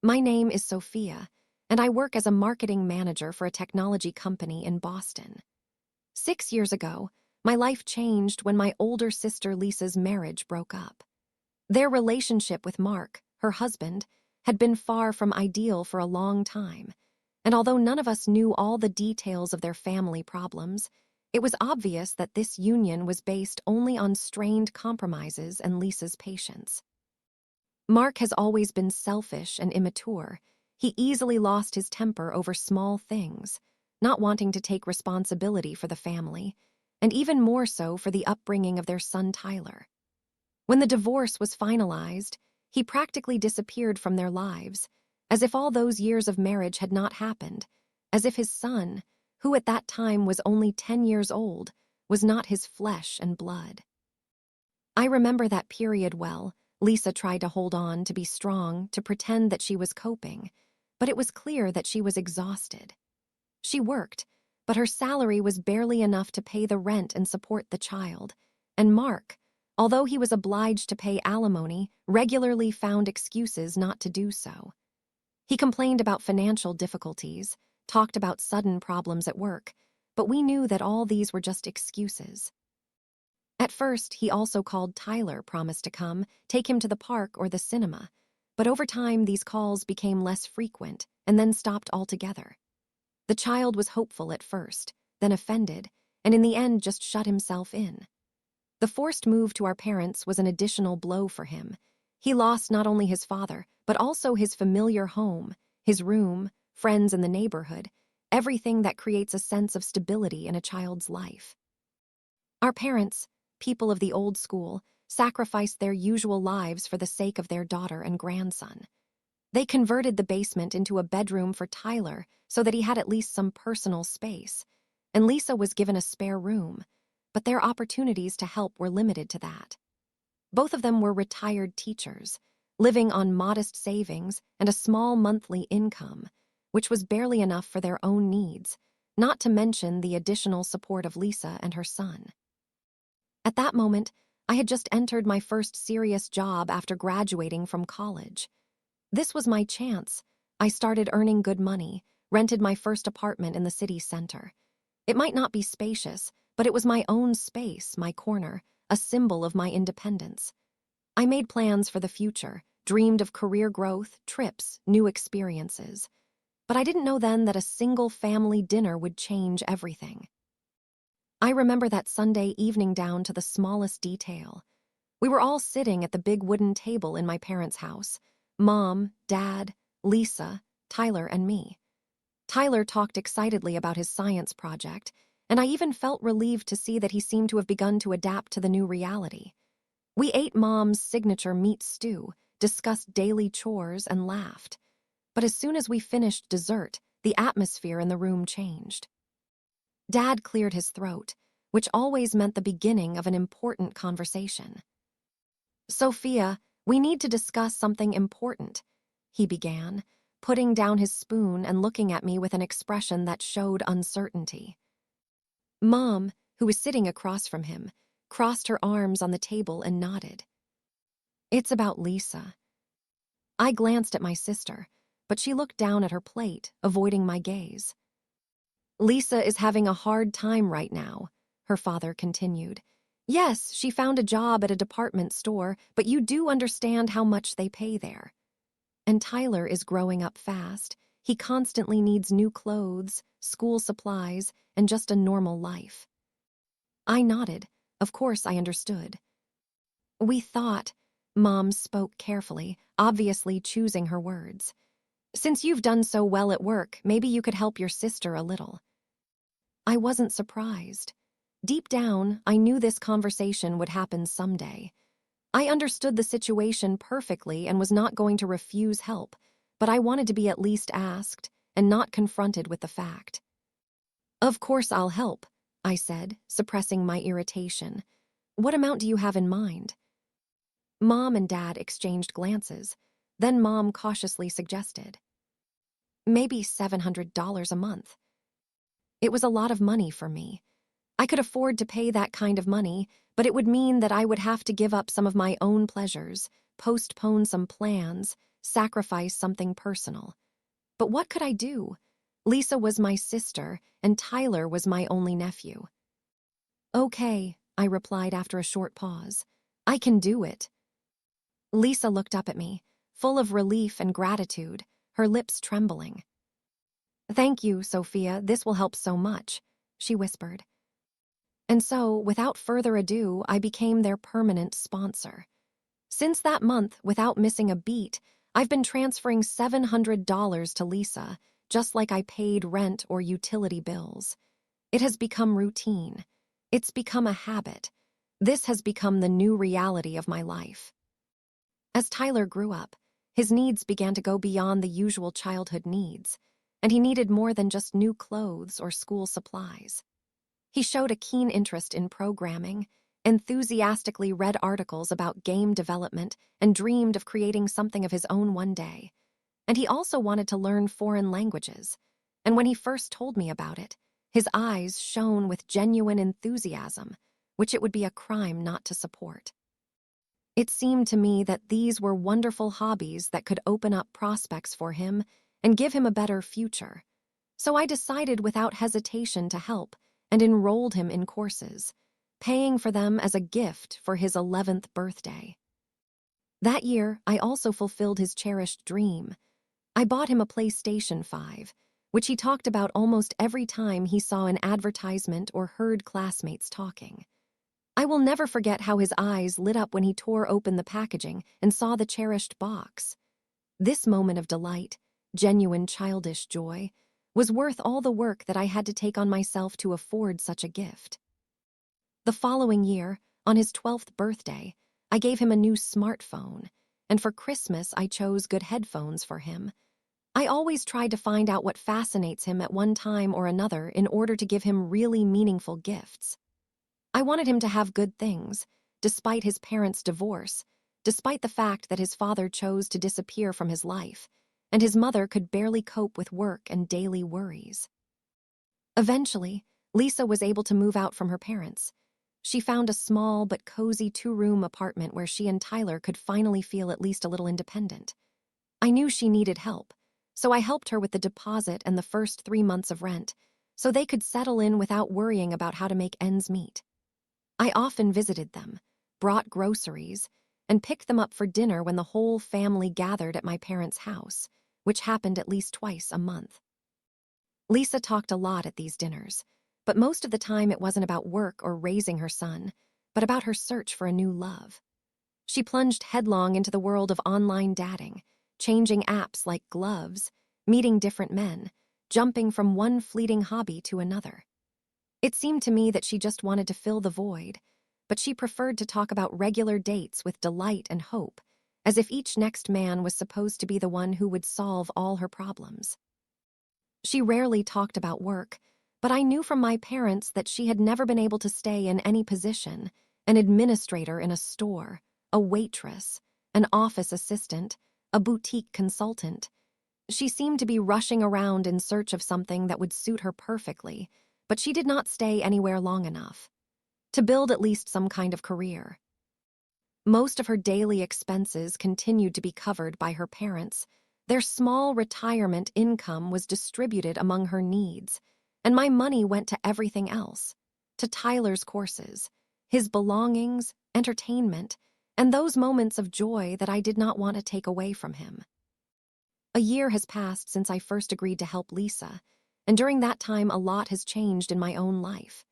My name is Sophia, and I work as a marketing manager for a technology company in Boston. 6 years ago, my life changed when my older sister Lisa's marriage broke up. Their relationship with Mark, her husband, had been far from ideal for a long time, and although none of us knew all the details of their family problems, it was obvious that this union was based only on strained compromises and Lisa's patience. Mark has always been selfish and immature. He easily lost his temper over small things, not wanting to take responsibility for the family, and even more so for the upbringing of their son Tyler. When the divorce was finalized, he practically disappeared from their lives, as if all those years of marriage had not happened, as if his son, who at that time was only 10 years old, was not his flesh and blood. I remember that period well. Lisa tried to hold on, to be strong, to pretend that she was coping, but it was clear that she was exhausted. She worked, but her salary was barely enough to pay the rent and support the child, and Mark, although he was obliged to pay alimony, regularly found excuses not to do so. He complained about financial difficulties, talked about sudden problems at work, but we knew that all these were just excuses. At first, he also called Tyler, promised to come, take him to the park or the cinema, but over time these calls became less frequent and then stopped altogether. The child was hopeful at first, then offended, and in the end just shut himself in. The forced move to our parents was an additional blow for him. He lost not only his father, but also his familiar home, his room, friends in the neighborhood, everything that creates a sense of stability in a child's life. Our parents, people of the old school, sacrificed their usual lives for the sake of their daughter and grandson. They converted the basement into a bedroom for Tyler so that he had at least some personal space, and Lisa was given a spare room, but their opportunities to help were limited to that. Both of them were retired teachers, living on modest savings and a small monthly income, which was barely enough for their own needs, not to mention the additional support of Lisa and her son. At that moment, I had just entered my first serious job after graduating from college. This was my chance. I started earning good money, rented my first apartment in the city center. It might not be spacious, but it was my own space, my corner, a symbol of my independence. I made plans for the future, dreamed of career growth, trips, new experiences. But I didn't know then that a single family dinner would change everything. I remember that Sunday evening down to the smallest detail. We were all sitting at the big wooden table in my parents' house. Mom, Dad, Lisa, Tyler, and me. Tyler talked excitedly about his science project, and I even felt relieved to see that he seemed to have begun to adapt to the new reality. We ate Mom's signature meat stew, discussed daily chores, and laughed. But as soon as we finished dessert, the atmosphere in the room changed. Dad cleared his throat, which always meant the beginning of an important conversation. "Sophia, we need to discuss something important," he began, putting down his spoon and looking at me with an expression that showed uncertainty. Mom, who was sitting across from him, crossed her arms on the table and nodded. "It's about Lisa." I glanced at my sister, but she looked down at her plate, avoiding my gaze. "Lisa is having a hard time right now," her father continued. "Yes, she found a job at a department store, but you do understand how much they pay there. And Tyler is growing up fast. He constantly needs new clothes, school supplies, and just a normal life." I nodded. Of course I understood. "We thought," Mom spoke carefully, obviously choosing her words, "since you've done so well at work, maybe you could help your sister a little." I wasn't surprised. Deep down, I knew this conversation would happen someday. I understood the situation perfectly and was not going to refuse help, but I wanted to be at least asked and not confronted with the fact. "Of course I'll help," I said, suppressing my irritation. "What amount do you have in mind?" Mom and Dad exchanged glances. Then Mom cautiously suggested, "Maybe $700 a month." It was a lot of money for me. I could afford to pay that kind of money, but it would mean that I would have to give up some of my own pleasures, postpone some plans, sacrifice something personal. But what could I do? Lisa was my sister, and Tyler was my only nephew. Okay, I replied after a short pause. I can do it. Lisa looked up at me, full of relief and gratitude, her lips trembling. Thank you, Sophia, this will help so much, she whispered. And so, without further ado, I became their permanent sponsor. Since that month, without missing a beat, I've been transferring $700 to Lisa, just like I paid rent or utility bills. It has become routine. It's become a habit. This has become the new reality of my life. As Tyler grew up, his needs began to go beyond the usual childhood needs, and he needed more than just new clothes or school supplies. He showed a keen interest in programming, enthusiastically read articles about game development, and dreamed of creating something of his own one day. And he also wanted to learn foreign languages. And when he first told me about it, his eyes shone with genuine enthusiasm, which it would be a crime not to support. It seemed to me that these were wonderful hobbies that could open up prospects for him and give him a better future. So I decided without hesitation to help and enrolled him in courses, paying for them as a gift for his 11th birthday. That year, I also fulfilled his cherished dream. I bought him a PlayStation 5, which he talked about almost every time he saw an advertisement or heard classmates talking. I will never forget how his eyes lit up when he tore open the packaging and saw the cherished box. This moment of delight, genuine childish joy, was worth all the work that I had to take on myself to afford such a gift. The following year, on his 12th birthday, I gave him a new smartphone, and for Christmas I chose good headphones for him. I always tried to find out what fascinates him at one time or another in order to give him really meaningful gifts. I wanted him to have good things, despite his parents' divorce, despite the fact that his father chose to disappear from his life, and his mother could barely cope with work and daily worries. Eventually, Lisa was able to move out from her parents. She found a small but cozy 2-room apartment where she and Tyler could finally feel at least a little independent. I knew she needed help, so I helped her with the deposit and the first 3 months of rent, so they could settle in without worrying about how to make ends meet. I often visited them, brought groceries, and picked them up for dinner when the whole family gathered at my parents' house, which happened at least twice a month. Lisa talked a lot at these dinners, but most of the time it wasn't about work or raising her son, but about her search for a new love. She plunged headlong into the world of online dating, changing apps like Gloves, meeting different men, jumping from one fleeting hobby to another. It seemed to me that she just wanted to fill the void, but she preferred to talk about regular dates with delight and hope, as if each next man was supposed to be the one who would solve all her problems. She rarely talked about work, but I knew from my parents that she had never been able to stay in any position: an administrator in a store, a waitress, an office assistant, a boutique consultant. She seemed to be rushing around in search of something that would suit her perfectly, but she did not stay anywhere long enough to build at least some kind of career. Most of her daily expenses continued to be covered by her parents. Their small retirement income was distributed among her needs, and my money went to everything else, to Tyler's courses, his belongings, entertainment, and those moments of joy that I did not want to take away from him. A year has passed since I first agreed to help Lisa, and during that time a lot has changed in my own life.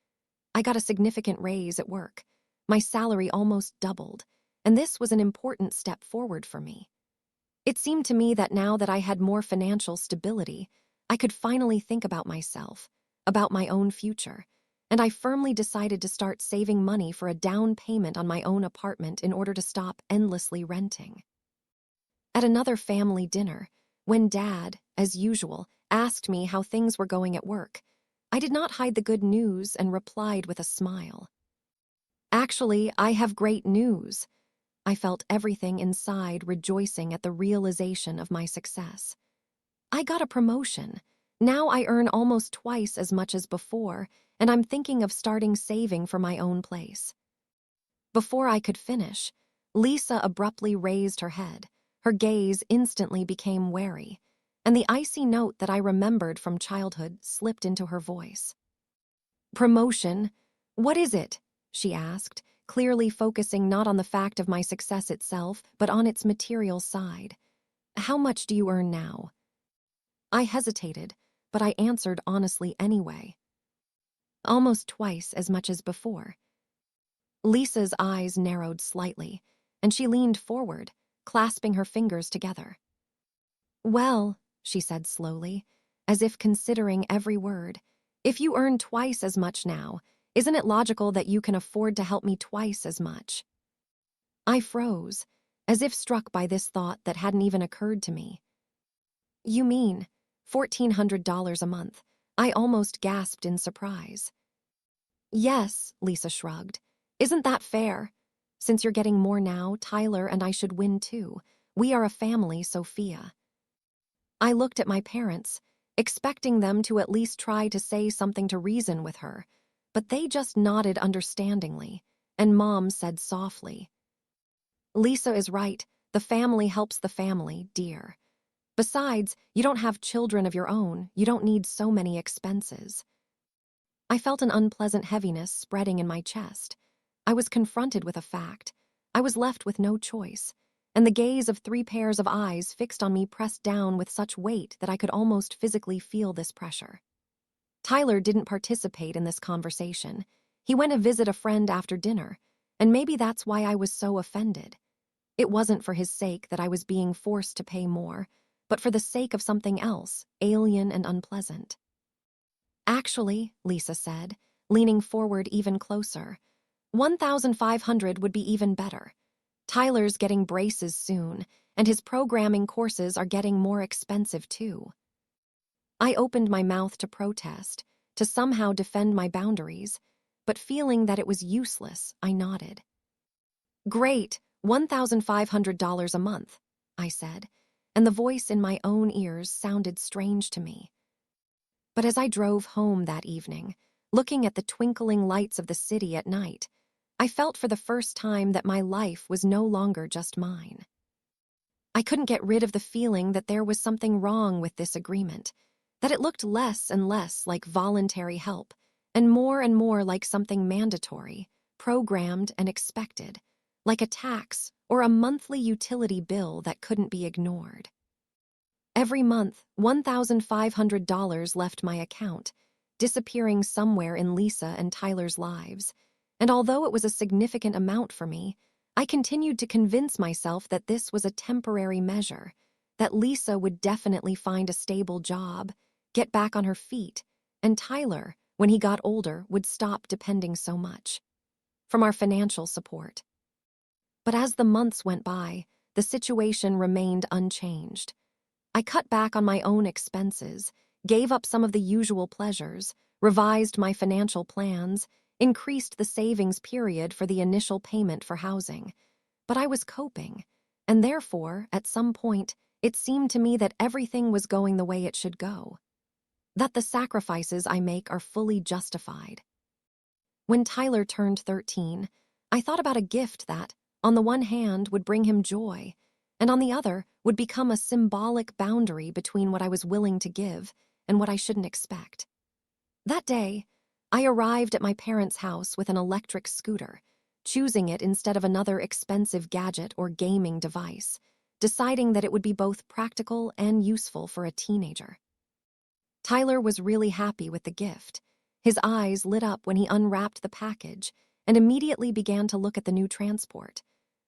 I got a significant raise at work. My salary almost doubled, and this was an important step forward for me. It seemed to me that now that I had more financial stability, I could finally think about myself, about my own future, and I firmly decided to start saving money for a down payment on my own apartment in order to stop endlessly renting. At another family dinner, when Dad, as usual, asked me how things were going at work, I did not hide the good news and replied with a smile. Actually, I have great news. I felt everything inside rejoicing at the realization of my success. I got a promotion. Now I earn almost twice as much as before, and I'm thinking of starting saving for my own place. Before I could finish, Lisa abruptly raised her head, Her gaze instantly became wary, and the icy note that I remembered from childhood slipped into her voice. "Promotion? What is it?" she asked, clearly focusing not on the fact of my success itself, but on its material side. "How much do you earn now?" I hesitated, but I answered honestly anyway. "Almost twice as much as before." Lisa's eyes narrowed slightly, and she leaned forward, clasping her fingers together. "Well," she said slowly, as if considering every word, "if you earn twice as much now, isn't it logical that you can afford to help me twice as much?" I froze, as if struck by this thought that hadn't even occurred to me. "You mean $1,400 a month?" I almost gasped in surprise. "Yes," Lisa shrugged. "Isn't that fair? Since you're getting more now, Tyler and I should win too. We are a family, Sophia." I looked at my parents, expecting them to at least try to say something to reason with her, but they just nodded understandingly, and Mom said softly, "Lisa is right. The family helps the family, dear. Besides, you don't have children of your own. You don't need so many expenses." I felt an unpleasant heaviness spreading in my chest. I was confronted with a fact. I was left with no choice, and the gaze of 3 pairs of eyes fixed on me pressed down with such weight that I could almost physically feel this pressure. Tyler didn't participate in this conversation. He went to visit a friend after dinner, and maybe that's why I was so offended. It wasn't for his sake that I was being forced to pay more, but for the sake of something else, alien and unpleasant. "Actually," Lisa said, leaning forward even closer, 1,500 would be even better. Tyler's getting braces soon, and his programming courses are getting more expensive too." I opened my mouth to protest, to somehow defend my boundaries, but feeling that it was useless, I nodded. "Great, $1,500 a month," I said, and the voice in my own ears sounded strange to me. But as I drove home that evening, looking at the twinkling lights of the city at night, I felt for the first time that my life was no longer just mine. I couldn't get rid of the feeling that there was something wrong with this agreement, that it looked less and less like voluntary help, and more like something mandatory, programmed and expected, like a tax or a monthly utility bill that couldn't be ignored. Every month, $1,500 left my account, disappearing somewhere in Lisa and Tyler's lives, and although it was a significant amount for me, I continued to convince myself that this was a temporary measure, that Lisa would definitely find a stable job, get back on her feet, and Tyler, when he got older, would stop depending so much from our financial support. But as the months went by, the situation remained unchanged. I cut back on my own expenses, gave up some of the usual pleasures, revised my financial plans, increased the savings period for the initial payment for housing. But I was coping, and therefore, at some point, it seemed to me that everything was going the way it should go, that the sacrifices I make are fully justified. When Tyler turned 13, I thought about a gift that, on the one hand, would bring him joy, and on the other, would become a symbolic boundary between what I was willing to give and what I shouldn't expect. That day, I arrived at my parents' house with an electric scooter, choosing it instead of another expensive gadget or gaming device, deciding that it would be both practical and useful for a teenager. Tyler was really happy with the gift. His eyes lit up when he unwrapped the package and immediately began to look at the new transport.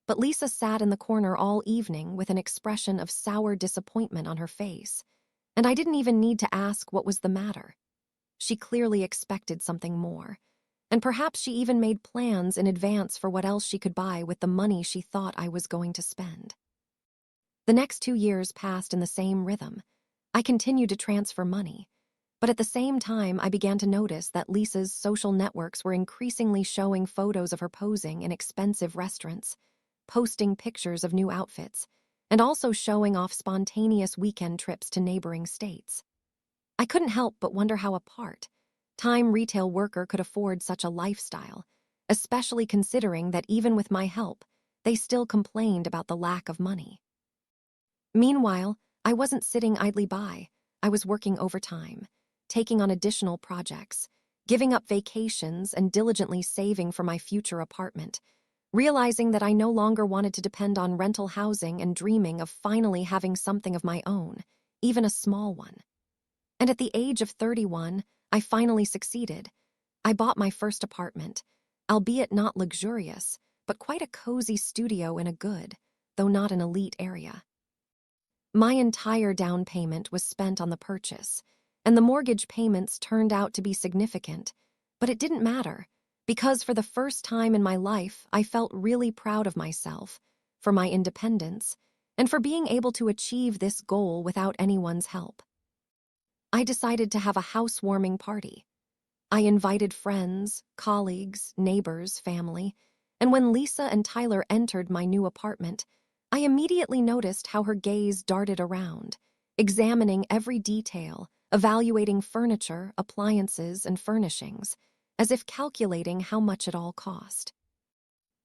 But Lisa sat in the corner all evening with an expression of sour disappointment on her face, and I didn't even need to ask what was the matter. She clearly expected something more, and perhaps she even made plans in advance for what else she could buy with the money she thought I was going to spend. The next 2 years passed in the same rhythm. I continued to transfer money, but at the same time I began to notice that Lisa's social networks were increasingly showing photos of her posing in expensive restaurants, posting pictures of new outfits, and also showing off spontaneous weekend trips to neighboring states. I couldn't help but wonder how a part-time retail worker could afford such a lifestyle, especially considering that even with my help, they still complained about the lack of money. Meanwhile, I wasn't sitting idly by. I was working overtime, taking on additional projects, giving up vacations, and diligently saving for my future apartment, realizing that I no longer wanted to depend on rental housing and dreaming of finally having something of my own, even a small one. And at the age of 31, I finally succeeded. I bought my first apartment, albeit not luxurious, but quite a cozy studio in a good, though not an elite area. My entire down payment was spent on the purchase, and the mortgage payments turned out to be significant, but it didn't matter, because for the first time in my life, I felt really proud of myself, for my independence, and for being able to achieve this goal without anyone's help. I decided to have a housewarming party. I invited friends, colleagues, neighbors, family, and when Lisa and Tyler entered my new apartment, I immediately noticed how her gaze darted around, examining every detail, evaluating furniture, appliances, and furnishings, as if calculating how much it all cost.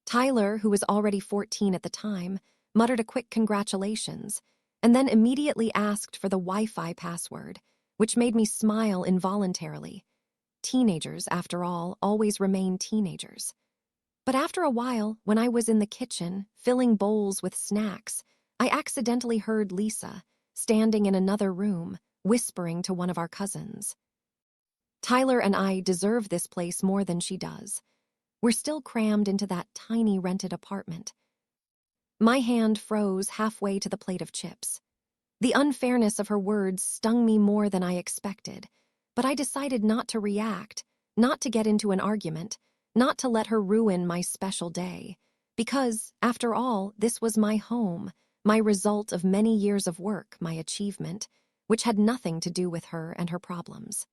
Tyler, who was already 14 at the time, muttered a quick congratulations, and then immediately asked for the Wi-Fi password, which made me smile involuntarily. Teenagers, after all, always remain teenagers. But after a while, when I was in the kitchen, filling bowls with snacks, I accidentally heard Lisa, standing in another room, whispering to one of our cousins. Tyler and I deserve this place more than she does. We're still crammed into that tiny rented apartment. My hand froze halfway to the plate of chips. The unfairness of her words stung me more than I expected, but I decided not to react, not to get into an argument, not to let her ruin my special day, because, after all, this was my home, my result of many years of work, my achievement, which had nothing to do with her and her problems.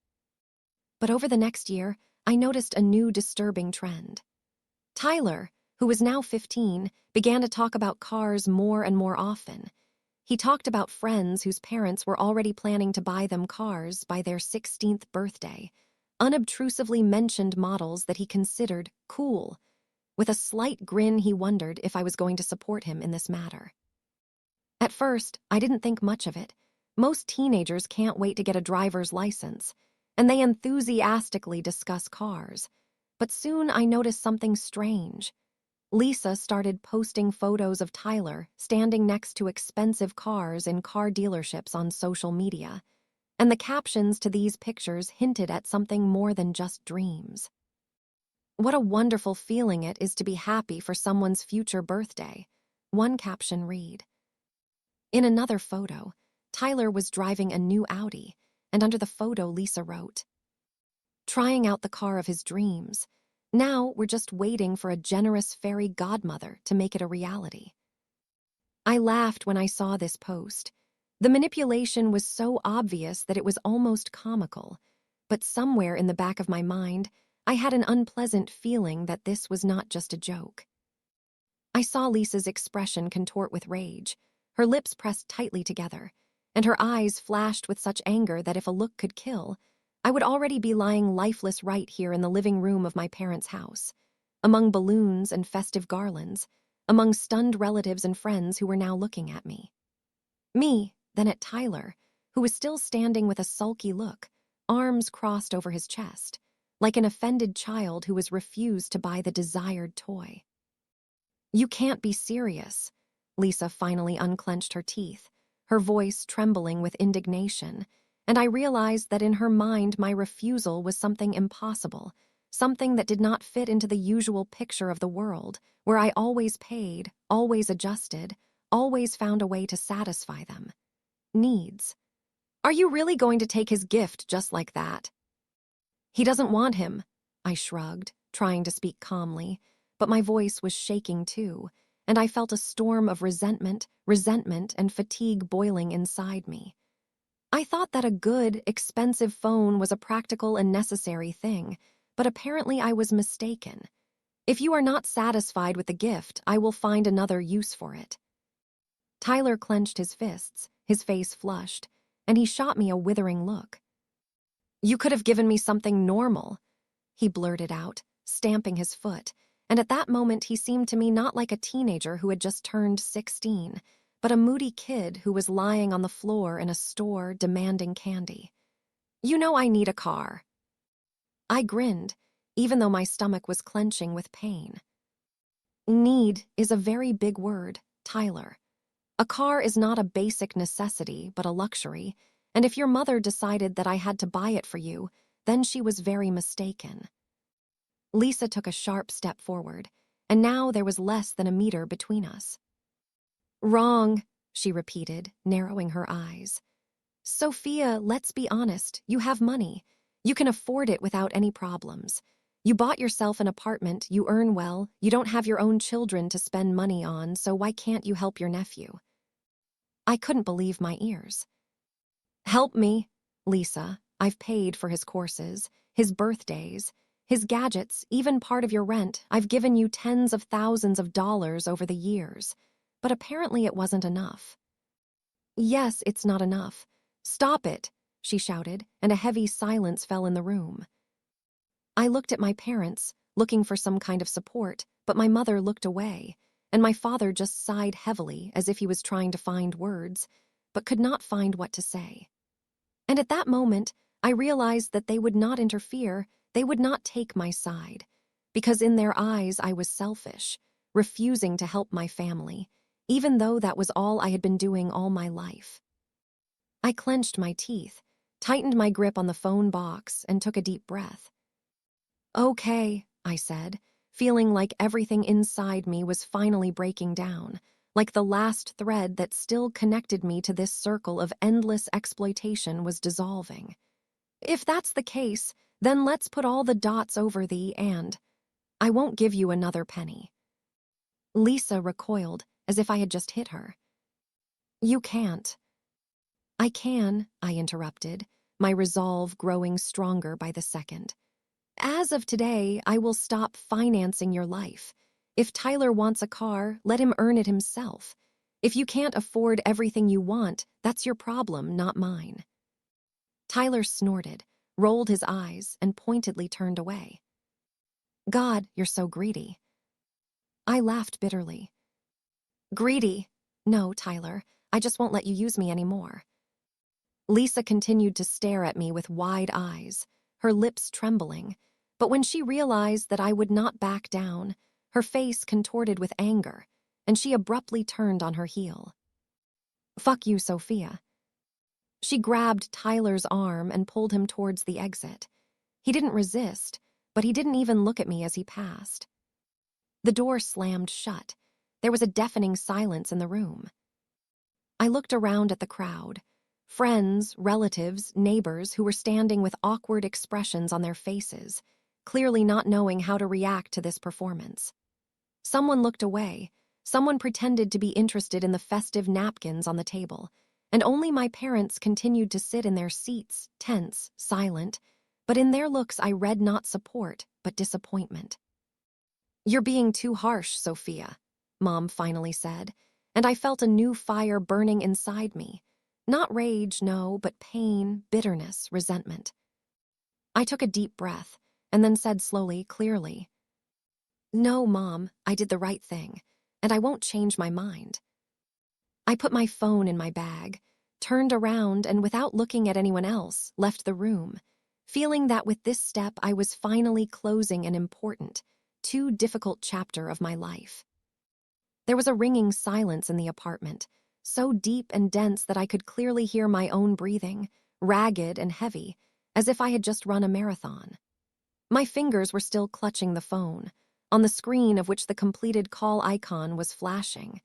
But over the next year, I noticed a new disturbing trend. Tyler, who was now 15, began to talk about cars more and more often. He talked about friends whose parents were already planning to buy them cars by their 16th birthday, unobtrusively mentioned models that he considered cool. With a slight grin, he wondered if I was going to support him in this matter. At first, I didn't think much of it. Most teenagers can't wait to get a driver's license, and they enthusiastically discuss cars. But soon I noticed something strange. Lisa started posting photos of Tyler standing next to expensive cars in car dealerships on social media, and the captions to these pictures hinted at something more than just dreams. What a wonderful feeling it is to be happy for someone's future birthday, one caption read. In another photo, Tyler was driving a new Audi, and under the photo Lisa wrote, "Trying out the car of his dreams. Now we're just waiting for a generous fairy godmother to make it a reality." I laughed when I saw this post. The manipulation was so obvious that it was almost comical, but somewhere in the back of my mind, I had an unpleasant feeling that this was not just a joke. I saw Lisa's expression contort with rage, her lips pressed tightly together, and her eyes flashed with such anger that if a look could kill, I would already be lying lifeless right here in the living room of my parents' house, among balloons and festive garlands, among stunned relatives and friends who were now looking at me. Then at Tyler, who was still standing with a sulky look, arms crossed over his chest, like an offended child who was refused to buy the desired toy. "You can't be serious." Lisa finally unclenched her teeth, her voice trembling with indignation, and I realized that in her mind my refusal was something impossible, something that did not fit into the usual picture of the world, where I always paid, always adjusted, always found a way to satisfy them. Needs. "Are you really going to take his gift just like that?" "He doesn't want him," I shrugged, trying to speak calmly, but my voice was shaking too, and I felt a storm of resentment, and fatigue boiling inside me. I thought that a good, expensive phone was a practical and necessary thing, but apparently I was mistaken. "If you are not satisfied with the gift, I will find another use for it." Tyler clenched his fists, his face flushed, and he shot me a withering look. "You could have given me something normal," he blurted out, stamping his foot, and at that moment he seemed to me not like a teenager who had just turned 16, but a moody kid who was lying on the floor in a store demanding candy. "You know I need a car." I grinned, even though my stomach was clenching with pain. Need is a very big word, Tyler. A car is not a basic necessity, but a luxury, and if your mother decided that I had to buy it for you, then she was very mistaken. Lisa took a sharp step forward, and now there was less than a meter between us. "Wrong," she repeated, narrowing her eyes. "Sophia, let's be honest, you have money. You can afford it without any problems. You bought yourself an apartment, you earn well, you don't have your own children to spend money on, so why can't you help your nephew?" I couldn't believe my ears. "Help me, Lisa. I've paid for his courses, his birthdays, his gadgets, even part of your rent. I've given you tens of thousands of dollars over the years. But apparently it wasn't enough." "Yes, it's not enough. Stop it," she shouted, and a heavy silence fell in the room. I looked at my parents, looking for some kind of support, but my mother looked away, and my father just sighed heavily as if he was trying to find words, but could not find what to say. And at that moment, I realized that they would not interfere, they would not take my side, because in their eyes I was selfish, refusing to help my family, even though that was all I had been doing all my life. I clenched my teeth, tightened my grip on the phone box, and took a deep breath. "Okay," I said, feeling like everything inside me was finally breaking down, like the last thread that still connected me to this circle of endless exploitation was dissolving. "If that's the case, then let's put all the dots over the and. I won't give you another penny." Lisa recoiled, as if I had just hit her. "You can't." "I can," I interrupted, my resolve growing stronger by the second. "As of today, I will stop financing your life. If Tyler wants a car, let him earn it himself. If you can't afford everything you want, that's your problem, not mine." Tyler snorted, rolled his eyes, and pointedly turned away. "God, you're so greedy." I laughed bitterly. "Greedy? No, Tyler, I just won't let you use me anymore." Lisa continued to stare at me with wide eyes, her lips trembling, but when she realized that I would not back down, her face contorted with anger, and she abruptly turned on her heel. "Fuck you, Sophia." She grabbed Tyler's arm and pulled him towards the exit. He didn't resist, but he didn't even look at me as he passed. The door slammed shut. There was a deafening silence in the room. I looked around at the crowd. Friends, relatives, neighbors who were standing with awkward expressions on their faces, clearly not knowing how to react to this performance. Someone looked away, someone pretended to be interested in the festive napkins on the table, and only my parents continued to sit in their seats, tense, silent, but in their looks I read not support, but disappointment. "You're being too harsh, Sophia," Mom finally said, and I felt a new fire burning inside me. Not rage, no, but pain, bitterness, resentment. I took a deep breath, and then said slowly, clearly, "No, Mom, I did the right thing, and I won't change my mind." I put my phone in my bag, turned around, and without looking at anyone else, left the room, feeling that with this step I was finally closing an important, too difficult chapter of my life. There was a ringing silence in the apartment, so deep and dense that I could clearly hear my own breathing, ragged and heavy, as if I had just run a marathon. My fingers were still clutching the phone, on the screen of which the completed call icon was flashing.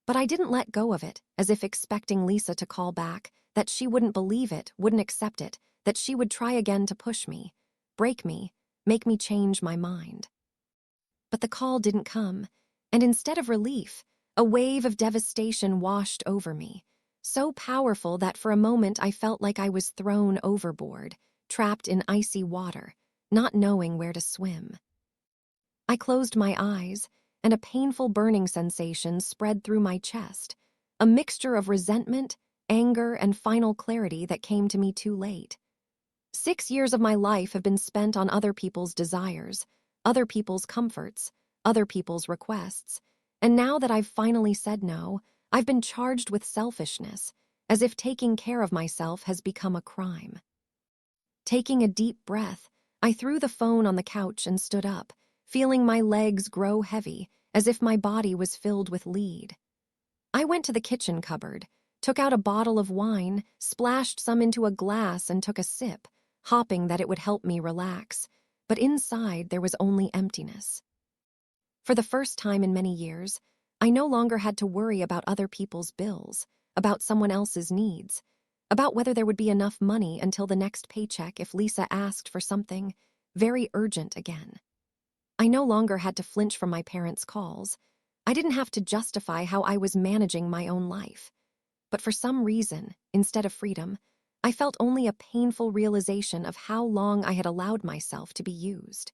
But I didn't let go of it, as if expecting Lisa to call back, that she wouldn't believe it, wouldn't accept it, that she would try again to push me, break me, make me change my mind. But the call didn't come, and instead of relief, a wave of devastation washed over me, so powerful that for a moment I felt like I was thrown overboard, trapped in icy water, not knowing where to swim. I closed my eyes, and a painful burning sensation spread through my chest, a mixture of resentment, anger, and final clarity that came to me too late. 6 years of my life have been spent on other people's desires, other people's comforts, other people's requests, and now that I've finally said no, I've been charged with selfishness, as if taking care of myself has become a crime. Taking a deep breath, I threw the phone on the couch and stood up, feeling my legs grow heavy, as if my body was filled with lead. I went to the kitchen cupboard, took out a bottle of wine, splashed some into a glass and took a sip, hoping that it would help me relax, but inside there was only emptiness. For the first time in many years, I no longer had to worry about other people's bills, about someone else's needs, about whether there would be enough money until the next paycheck if Lisa asked for something very urgent again. I no longer had to flinch from my parents' calls. I didn't have to justify how I was managing my own life. But for some reason, instead of freedom, I felt only a painful realization of how long I had allowed myself to be used.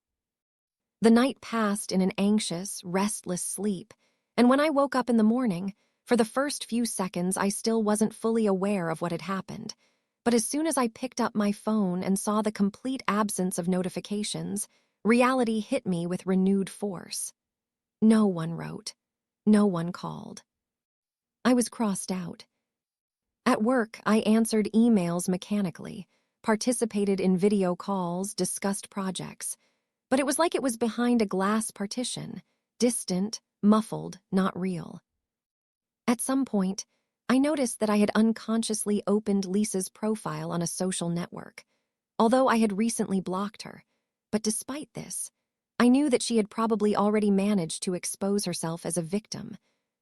The night passed in an anxious, restless sleep, and when I woke up in the morning, for the first few seconds I still wasn't fully aware of what had happened. But as soon as I picked up my phone and saw the complete absence of notifications, reality hit me with renewed force. No one wrote. No one called. I was crossed out. At work, I answered emails mechanically, participated in video calls, discussed projects. But it was like it was behind a glass partition, distant, muffled, not real. At some point, I noticed that I had unconsciously opened Lisa's profile on a social network, although I had recently blocked her. But despite this, I knew that she had probably already managed to expose herself as a victim,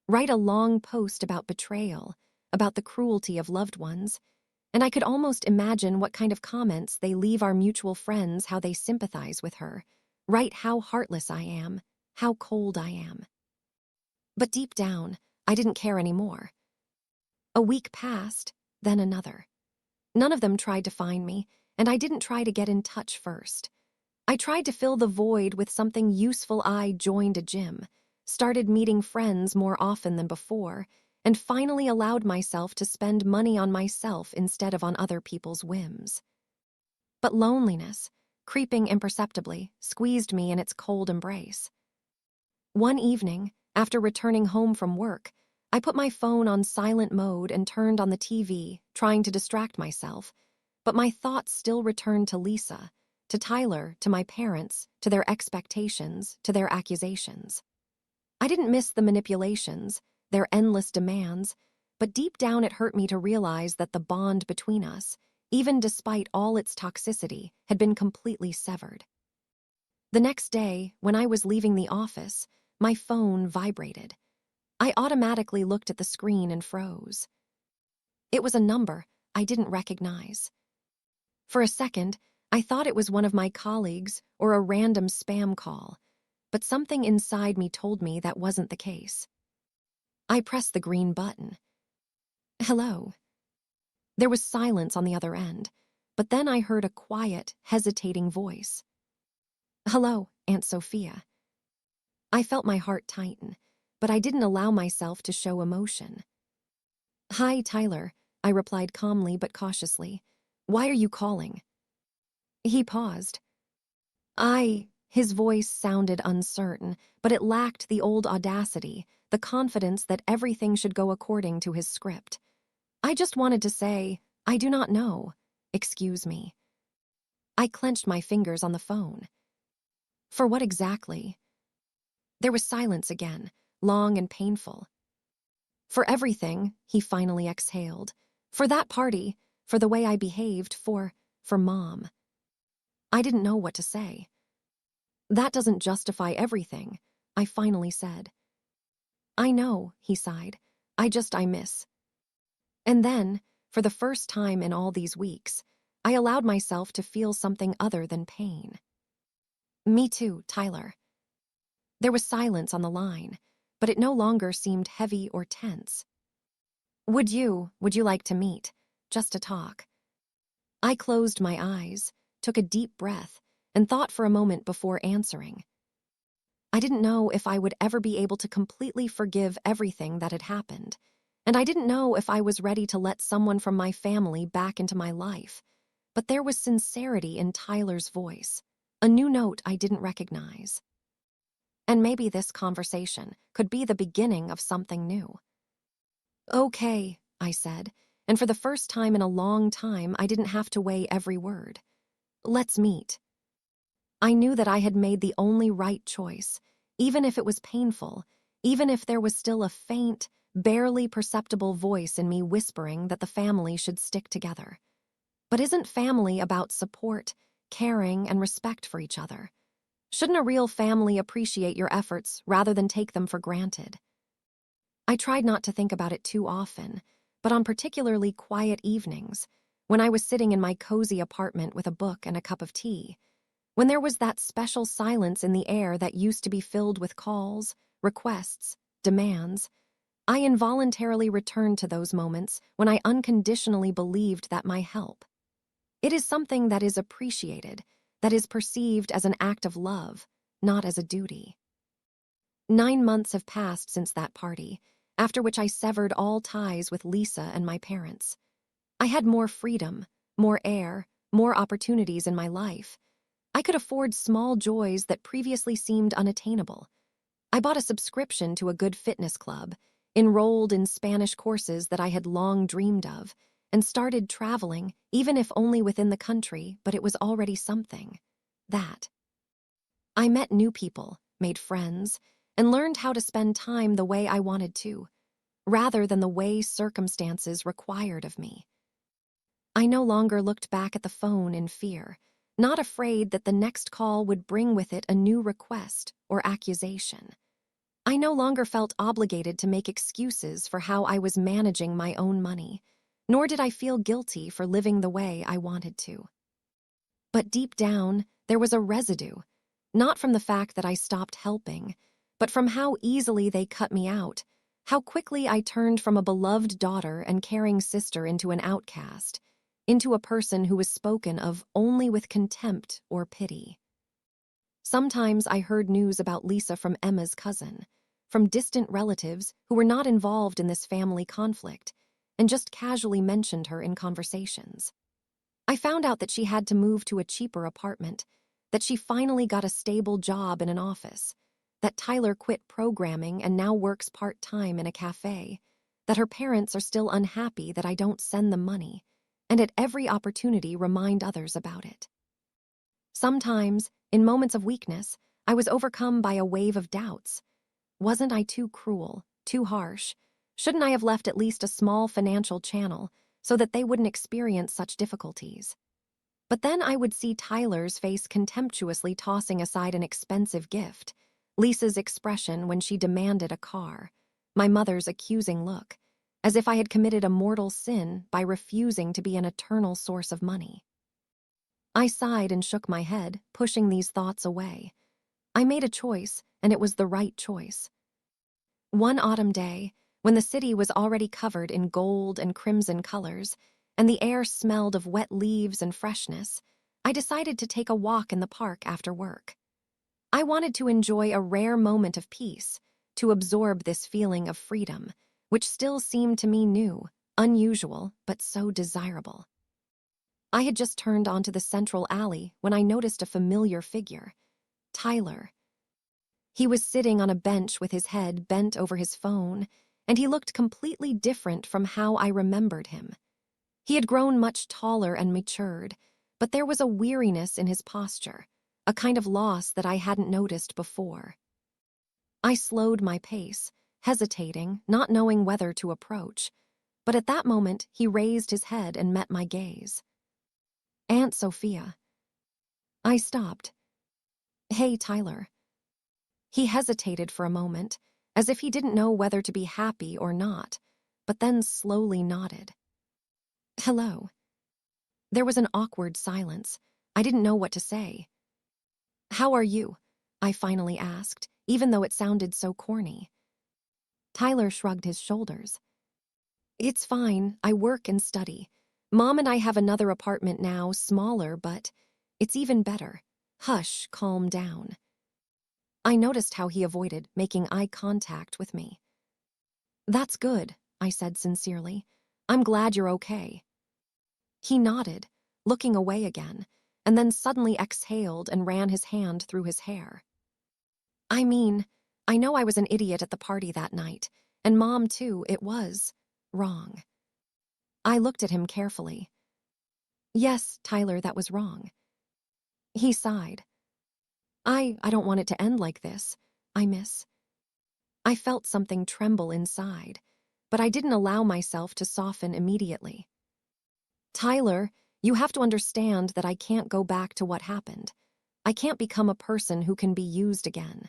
write a long post about betrayal, about the cruelty of loved ones, and I could almost imagine what kind of comments they leave our mutual friends, how they sympathize with her, write how heartless I am, how cold I am. But deep down, I didn't care anymore. A week passed, then another. None of them tried to find me, and I didn't try to get in touch first. I tried to fill the void with something useful. I joined a gym, started meeting friends more often than before, and finally allowed myself to spend money on myself instead of on other people's whims. But loneliness, creeping imperceptibly, squeezed me in its cold embrace. One evening, after returning home from work, I put my phone on silent mode and turned on the TV, trying to distract myself, but my thoughts still returned to Lisa, to Tyler, to my parents, to their expectations, to their accusations. I didn't miss the manipulations, their endless demands, but deep down it hurt me to realize that the bond between us, even despite all its toxicity, had been completely severed. The next day, when I was leaving the office, my phone vibrated. I automatically looked at the screen and froze. It was a number I didn't recognize. For a second, I thought it was one of my colleagues or a random spam call, but something inside me told me that wasn't the case. I pressed the green button. Hello. There was silence on the other end, but then I heard a quiet, hesitating voice. Hello, Aunt Sophia. I felt my heart tighten, but I didn't allow myself to show emotion. Hi, Tyler, I replied calmly but cautiously. Why are you calling? He paused. His voice sounded uncertain, but it lacked the old audacity, the confidence that everything should go according to his script. I just wanted to say, I do not know. Excuse me. I clenched my fingers on the phone. For what exactly? There was silence again, long and painful. For everything, he finally exhaled. For that party, for the way I behaved, for Mom. I didn't know what to say. That doesn't justify everything, I finally said. I know, he sighed. I miss. And then, for the first time in all these weeks, I allowed myself to feel something other than pain. Me too, Tyler. There was silence on the line, but it no longer seemed heavy or tense. Would you like to meet? Just to talk. I closed my eyes, took a deep breath, and thought for a moment before answering. I didn't know if I would ever be able to completely forgive everything that had happened, and I didn't know if I was ready to let someone from my family back into my life. But there was sincerity in Tyler's voice, a new note I didn't recognize. And maybe this conversation could be the beginning of something new. Okay, I said, and for the first time in a long time, I didn't have to weigh every word. Let's meet. I knew that I had made the only right choice, even if it was painful, even if there was still a faint, barely perceptible voice in me whispering that the family should stick together. But isn't family about support, caring, and respect for each other? Shouldn't a real family appreciate your efforts rather than take them for granted? I tried not to think about it too often, but on particularly quiet evenings, when I was sitting in my cozy apartment with a book and a cup of tea, when there was that special silence in the air that used to be filled with calls, requests, demands, I involuntarily returned to those moments when I unconditionally believed that my help. It is something that is appreciated, that is perceived as an act of love, not as a duty. 9 months have passed since that party, after which I severed all ties with Lisa and my parents. I had more freedom, more air, more opportunities in my life. I could afford small joys that previously seemed unattainable. I bought a subscription to a good fitness club, enrolled in Spanish courses that I had long dreamed of, and started traveling, even if only within the country, but it was already something. That. I met new people, made friends, and learned how to spend time the way I wanted to, rather than the way circumstances required of me. I no longer looked back at the phone in fear, not afraid that the next call would bring with it a new request or accusation. I no longer felt obligated to make excuses for how I was managing my own money, nor did I feel guilty for living the way I wanted to. But deep down, there was a residue, not from the fact that I stopped helping, but from how easily they cut me out, how quickly I turned from a beloved daughter and caring sister into an outcast, into a person who was spoken of only with contempt or pity. Sometimes I heard news about Lisa from Emma's cousin, from distant relatives who were not involved in this family conflict, and just casually mentioned her in conversations. I found out that she had to move to a cheaper apartment, that she finally got a stable job in an office, that Tyler quit programming and now works part-time in a cafe, that her parents are still unhappy that I don't send them money, and at every opportunity remind others about it. Sometimes, in moments of weakness, I was overcome by a wave of doubts. Wasn't I too cruel, too harsh? Shouldn't I have left at least a small financial channel so that they wouldn't experience such difficulties? But then I would see Tyler's face contemptuously tossing aside an expensive gift, Lisa's expression when she demanded a car, my mother's accusing look, as if I had committed a mortal sin by refusing to be an eternal source of money. I sighed and shook my head, pushing these thoughts away. I made a choice, and it was the right choice. One autumn day, when the city was already covered in gold and crimson colors, and the air smelled of wet leaves and freshness, I decided to take a walk in the park after work. I wanted to enjoy a rare moment of peace, to absorb this feeling of freedom, which still seemed to me new, unusual, but so desirable. I had just turned onto the central alley when I noticed a familiar figure, Tyler. He was sitting on a bench with his head bent over his phone, and he looked completely different from how I remembered him. He had grown much taller and matured, but there was a weariness in his posture, a kind of loss that I hadn't noticed before. I slowed my pace, hesitating, not knowing whether to approach, but at that moment he raised his head and met my gaze. Aunt Sophia. I stopped. Hey, Tyler. He hesitated for a moment, as if he didn't know whether to be happy or not, but then slowly nodded. Hello. There was an awkward silence. I didn't know what to say. How are you? I finally asked, even though it sounded so corny. Tyler shrugged his shoulders. It's fine, I work and study. Mom and I have another apartment now, smaller, but it's even better. Hush, calm down. I noticed how he avoided making eye contact with me. That's good, I said sincerely. I'm glad you're okay. He nodded, looking away again, and then suddenly exhaled and ran his hand through his hair. I mean, I know I was an idiot at the party that night, and Mom too, it was. wrong. I looked at him carefully. Yes, Tyler, that was wrong. He sighed. I don't want it to end like this. I miss. I felt something tremble inside, but I didn't allow myself to soften immediately. Tyler, you have to understand that I can't go back to what happened. I can't become a person who can be used again.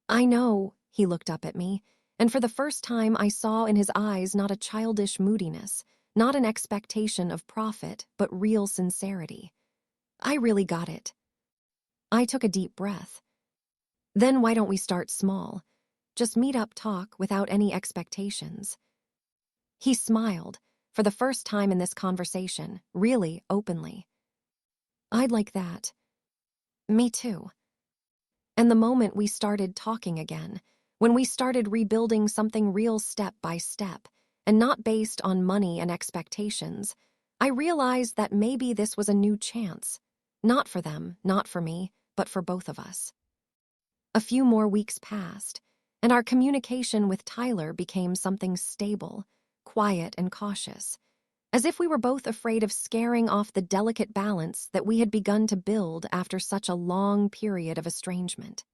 I know, he looked up at me, and for the first time I saw in his eyes not a childish moodiness, not an expectation of profit, but real sincerity. I really got it. I took a deep breath. Then why don't we start small? Just meet up, talk without any expectations. He smiled, for the first time in this conversation, really openly. I'd like that. Me too. And the moment we started talking again, when we started rebuilding something real step by step, and not based on money and expectations, I realized that maybe this was a new chance. Not for them, not for me, but for both of us. A few more weeks passed, and our communication with Tyler became something stable, quiet and cautious, as if we were both afraid of scaring off the delicate balance that we had begun to build after such a long period of estrangement.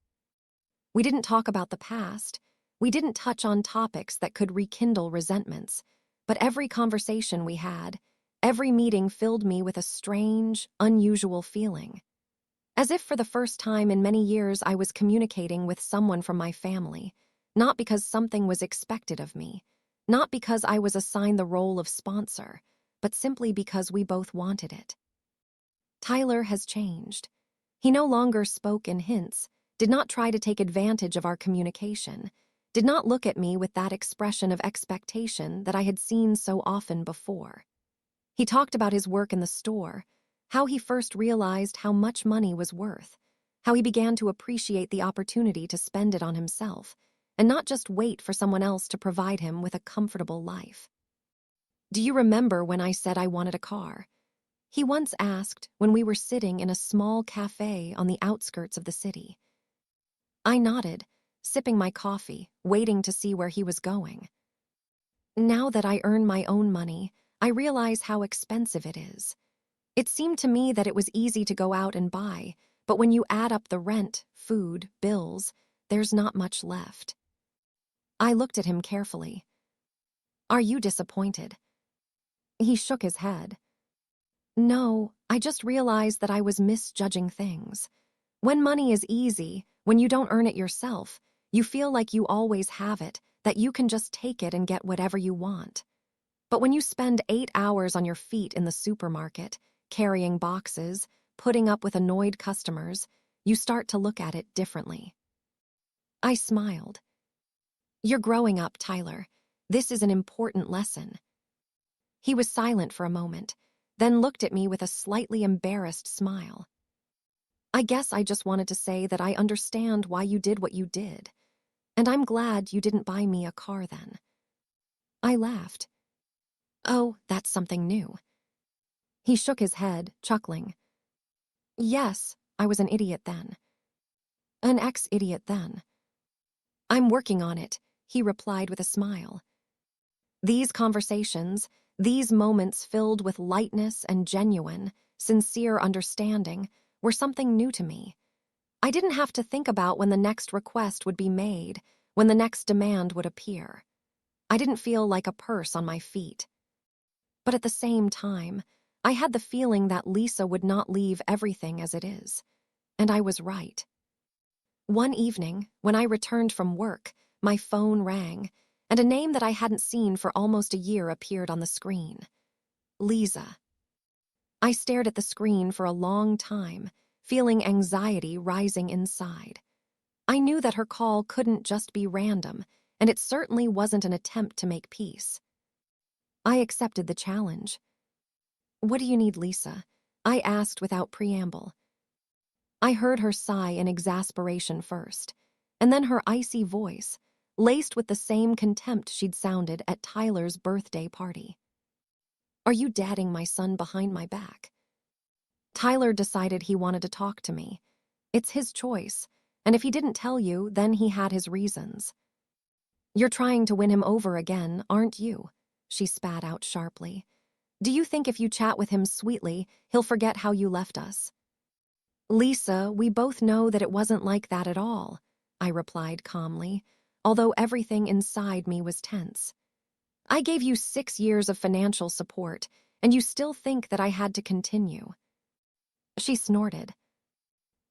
We didn't talk about the past. We didn't touch on topics that could rekindle resentments, but every conversation we had, every meeting filled me with a strange, unusual feeling. As if for the first time in many years I was communicating with someone from my family, not because something was expected of me, not because I was assigned the role of sponsor, but simply because we both wanted it. Tyler has changed. He no longer spoke in hints, did not try to take advantage of our communication, did not look at me with that expression of expectation that I had seen so often before. He talked about his work in the store, how he first realized how much money was worth, how he began to appreciate the opportunity to spend it on himself, and not just wait for someone else to provide him with a comfortable life. Do you remember when I said I wanted a car? He once asked when we were sitting in a small cafe on the outskirts of the city. I nodded, sipping my coffee, waiting to see where he was going. Now that I earn my own money, I realize how expensive it is. It seemed to me that it was easy to go out and buy, but when you add up the rent, food, bills, there's not much left. I looked at him carefully. Are you disappointed? He shook his head. No, I just realized that I was misjudging things. When money is easy, when you don't earn it yourself, you feel like you always have it, that you can just take it and get whatever you want. But when you spend 8 hours on your feet in the supermarket, carrying boxes, putting up with annoyed customers, you start to look at it differently. I smiled. You're growing up, Tyler. This is an important lesson. He was silent for a moment, then looked at me with a slightly embarrassed smile. I guess I just wanted to say that I understand why you did what you did, and I'm glad you didn't buy me a car then. I laughed. Oh, that's something new. He shook his head, chuckling. Yes, I was an idiot then. An ex-idiot then. I'm working on it, he replied with a smile. These conversations, these moments filled with lightness and genuine, sincere understanding, were something new to me. I didn't have to think about when the next request would be made, when the next demand would appear. I didn't feel like a purse on my feet. But at the same time, I had the feeling that Lisa would not leave everything as it is. And I was right. One evening, when I returned from work, my phone rang, and a name that I hadn't seen for almost a year appeared on the screen. Lisa. I stared at the screen for a long time, feeling anxiety rising inside. I knew that her call couldn't just be random, and it certainly wasn't an attempt to make peace. I accepted the challenge. What do you need, Lisa? I asked without preamble. I heard her sigh in exasperation first, and then her icy voice, laced with the same contempt she'd sounded at Tyler's birthday party. Are you dadding my son behind my back? Tyler decided he wanted to talk to me. It's his choice, and if he didn't tell you, then he had his reasons. You're trying to win him over again, aren't you? she spat out sharply. Do you think if you chat with him sweetly, he'll forget how you left us? Lisa, we both know that it wasn't like that at all, I replied calmly, although everything inside me was tense. I gave you 6 years of financial support, and you still think that I had to continue. She snorted.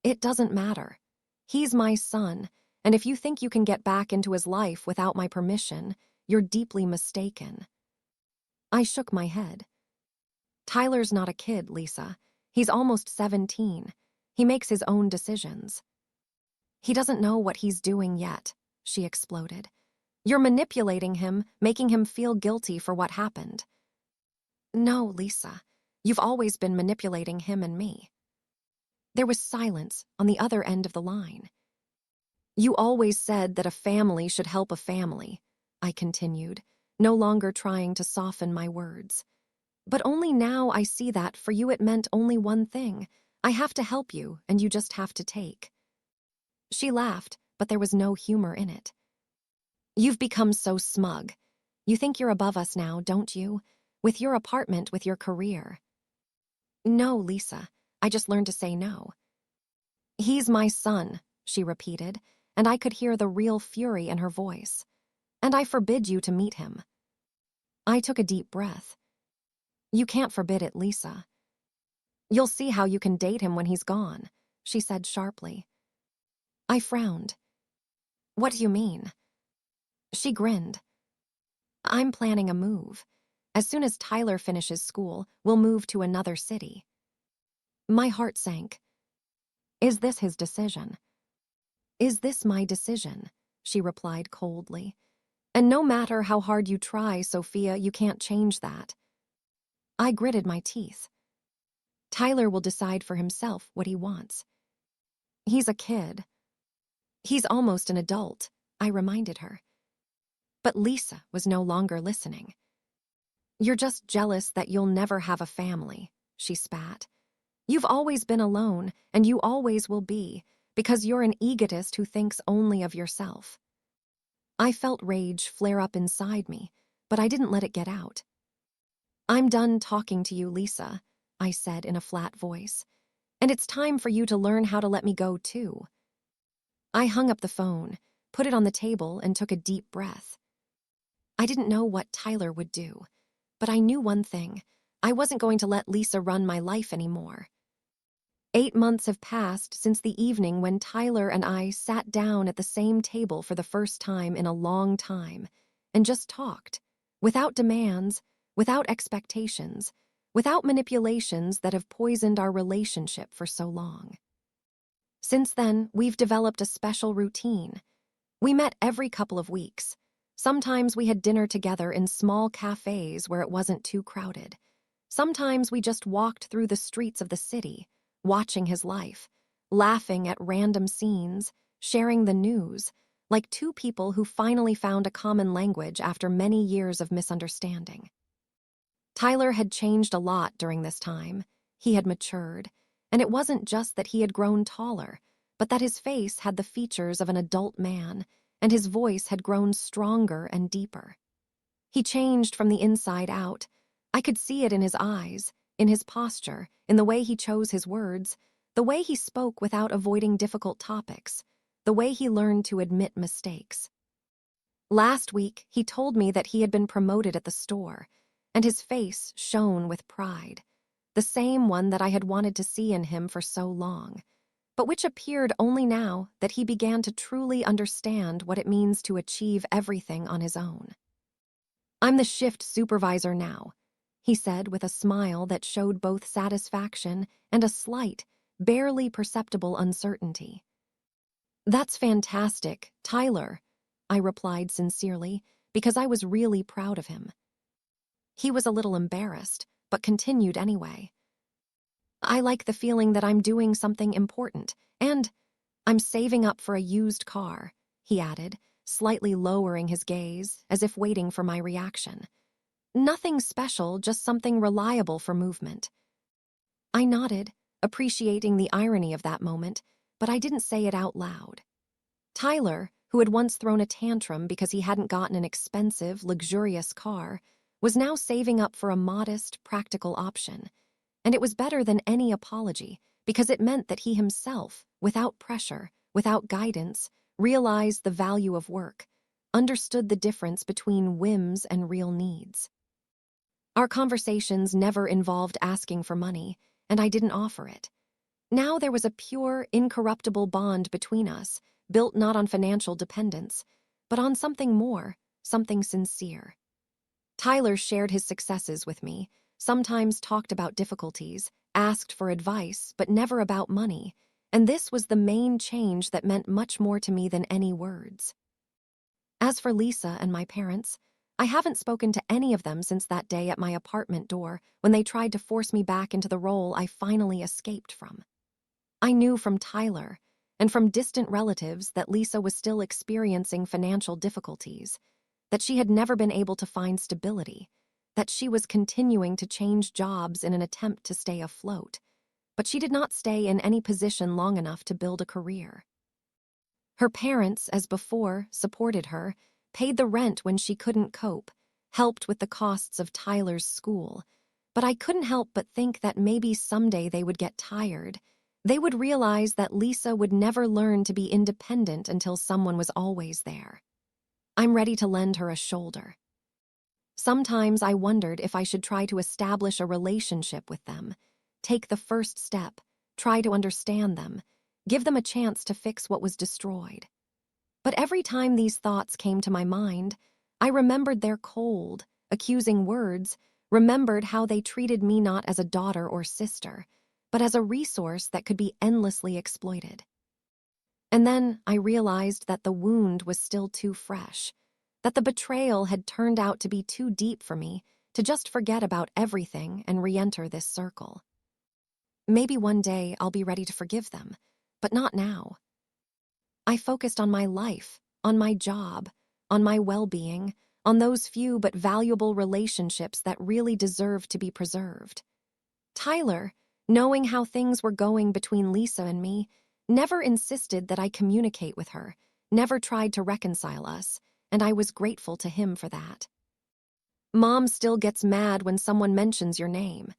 It doesn't matter. He's my son, and if you think you can get back into his life without my permission, you're deeply mistaken. I shook my head. Tyler's not a kid, Lisa. He's almost 17. He makes his own decisions. He doesn't know what he's doing yet, she exploded. You're manipulating him, making him feel guilty for what happened. No, Lisa. You've always been manipulating him and me. There was silence on the other end of the line. You always said that a family should help a family, I continued, no longer trying to soften my words. But only now I see that for you it meant only one thing. I have to help you, and you just have to take. She laughed, but there was no humor in it. You've become so smug. You think you're above us now, don't you? With your apartment, with your career. No, Lisa. I just learned to say no. He's my son, she repeated, and I could hear the real fury in her voice. And I forbid you to meet him. I took a deep breath. You can't forbid it, Lisa. You'll see how you can date him when he's gone, she said sharply. I frowned. What do you mean? She grinned. I'm planning a move. As soon as Tyler finishes school, we'll move to another city. My heart sank. Is this his decision? Is this my decision? She replied coldly. And no matter how hard you try, Sophia, you can't change that. I gritted my teeth. Tyler will decide for himself what he wants. He's a kid. He's almost an adult, I reminded her. But Lisa was no longer listening. You're just jealous that you'll never have a family, she spat. You've always been alone, and you always will be, because you're an egotist who thinks only of yourself. I felt rage flare up inside me, but I didn't let it get out. I'm done talking to you, Lisa, I said in a flat voice, and it's time for you to learn how to let me go too. I hung up the phone, put it on the table, and took a deep breath. I didn't know what Tyler would do, but I knew one thing. I wasn't going to let Lisa run my life anymore. 8 months have passed since the evening when Tyler and I sat down at the same table for the first time in a long time and just talked, without demands, without expectations, without manipulations that have poisoned our relationship for so long. Since then, we've developed a special routine. We met every couple of weeks. Sometimes we had dinner together in small cafes where it wasn't too crowded. Sometimes we just walked through the streets of the city, watching his life, laughing at random scenes, sharing the news, like two people who finally found a common language after many years of misunderstanding. Tyler had changed a lot during this time. He had matured, and it wasn't just that he had grown taller, but that his face had the features of an adult man, and his voice had grown stronger and deeper. He changed from the inside out. I could see it in his eyes, in his posture, in the way he chose his words, the way he spoke without avoiding difficult topics, the way he learned to admit mistakes. Last week, he told me that he had been promoted at the store, and his face shone with pride, the same one that I had wanted to see in him for so long, but which appeared only now that he began to truly understand what it means to achieve everything on his own. I'm the shift supervisor now, he said with a smile that showed both satisfaction and a slight, barely perceptible uncertainty. That's fantastic, Tyler, I replied sincerely, because I was really proud of him. He was a little embarrassed, but continued anyway. I like the feeling that I'm doing something important, and I'm saving up for a used car, he added, slightly lowering his gaze, as if waiting for my reaction. Nothing special, just something reliable for movement. I nodded, appreciating the irony of that moment, but I didn't say it out loud. Tyler, who had once thrown a tantrum because he hadn't gotten an expensive, luxurious car, was now saving up for a modest, practical option. And it was better than any apology, because it meant that he himself, without pressure, without guidance, realized the value of work, understood the difference between whims and real needs. Our conversations never involved asking for money, and I didn't offer it. Now there was a pure, incorruptible bond between us, built not on financial dependence, but on something more, something sincere. Tyler shared his successes with me, sometimes talked about difficulties, asked for advice, but never about money, and this was the main change that meant much more to me than any words. As for Lisa and my parents, I haven't spoken to any of them since that day at my apartment door when they tried to force me back into the role I finally escaped from. I knew from Tyler and from distant relatives that Lisa was still experiencing financial difficulties, that she had never been able to find stability, that she was continuing to change jobs in an attempt to stay afloat, but she did not stay in any position long enough to build a career. Her parents, as before, supported her, paid the rent when she couldn't cope, helped with the costs of Tyler's school, but I couldn't help but think that maybe someday they would get tired. They would realize that Lisa would never learn to be independent until someone was always there. I'm ready to lend her a shoulder. Sometimes I wondered if I should try to establish a relationship with them, take the first step, try to understand them, give them a chance to fix what was destroyed. But every time these thoughts came to my mind, I remembered their cold, accusing words, remembered how they treated me not as a daughter or sister, but as a resource that could be endlessly exploited. And then I realized that the wound was still too fresh, that the betrayal had turned out to be too deep for me to just forget about everything and re-enter this circle. Maybe one day I'll be ready to forgive them, but not now. I focused on my life, on my job, on my well-being, on those few but valuable relationships that really deserve to be preserved. Tyler, knowing how things were going between Lisa and me, never insisted that I communicate with her, never tried to reconcile us, and I was grateful to him for that. "Mom still gets mad when someone mentions your name,"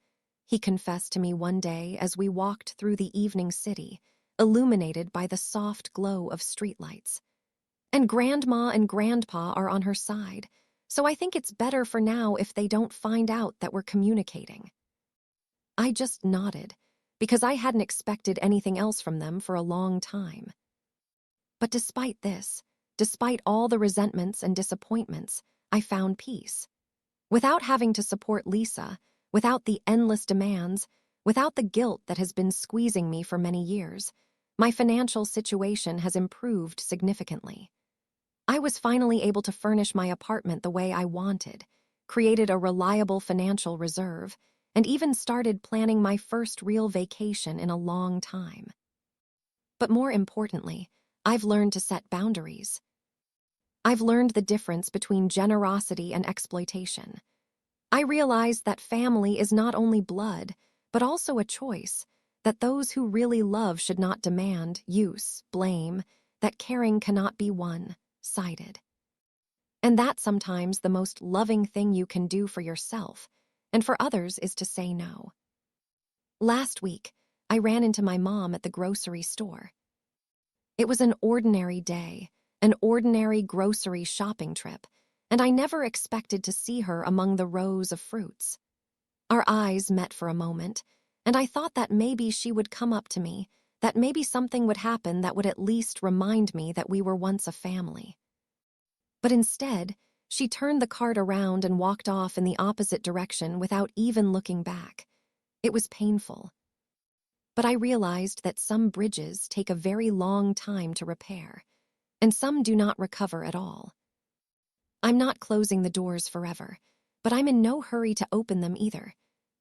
he confessed to me one day as we walked through the evening city, illuminated by the soft glow of streetlights. "And Grandma and Grandpa are on her side, so I think it's better for now if they don't find out that we're communicating." I just nodded, because I hadn't expected anything else from them for a long time. But despite this, despite all the resentments and disappointments, I found peace. Without having to support Lisa, without the endless demands, without the guilt that has been squeezing me for many years, my financial situation has improved significantly. I was finally able to furnish my apartment the way I wanted, created a reliable financial reserve, and even started planning my first real vacation in a long time. But more importantly, I've learned to set boundaries. I've learned the difference between generosity and exploitation. I realized that family is not only blood, but also a choice, that those who really love should not demand, use, blame, that caring cannot be one-sided. And that sometimes the most loving thing you can do for yourself, and for others, is to say no. Last week, I ran into my mom at the grocery store. It was an ordinary day, an ordinary grocery shopping trip, and I never expected to see her among the rows of fruits. Our eyes met for a moment, and I thought that maybe she would come up to me, that maybe something would happen that would at least remind me that we were once a family. But instead, she turned the cart around and walked off in the opposite direction without even looking back. It was painful. But I realized that some bridges take a very long time to repair, and some do not recover at all. I'm not closing the doors forever, but I'm in no hurry to open them either.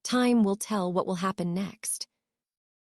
Time will tell what will happen next.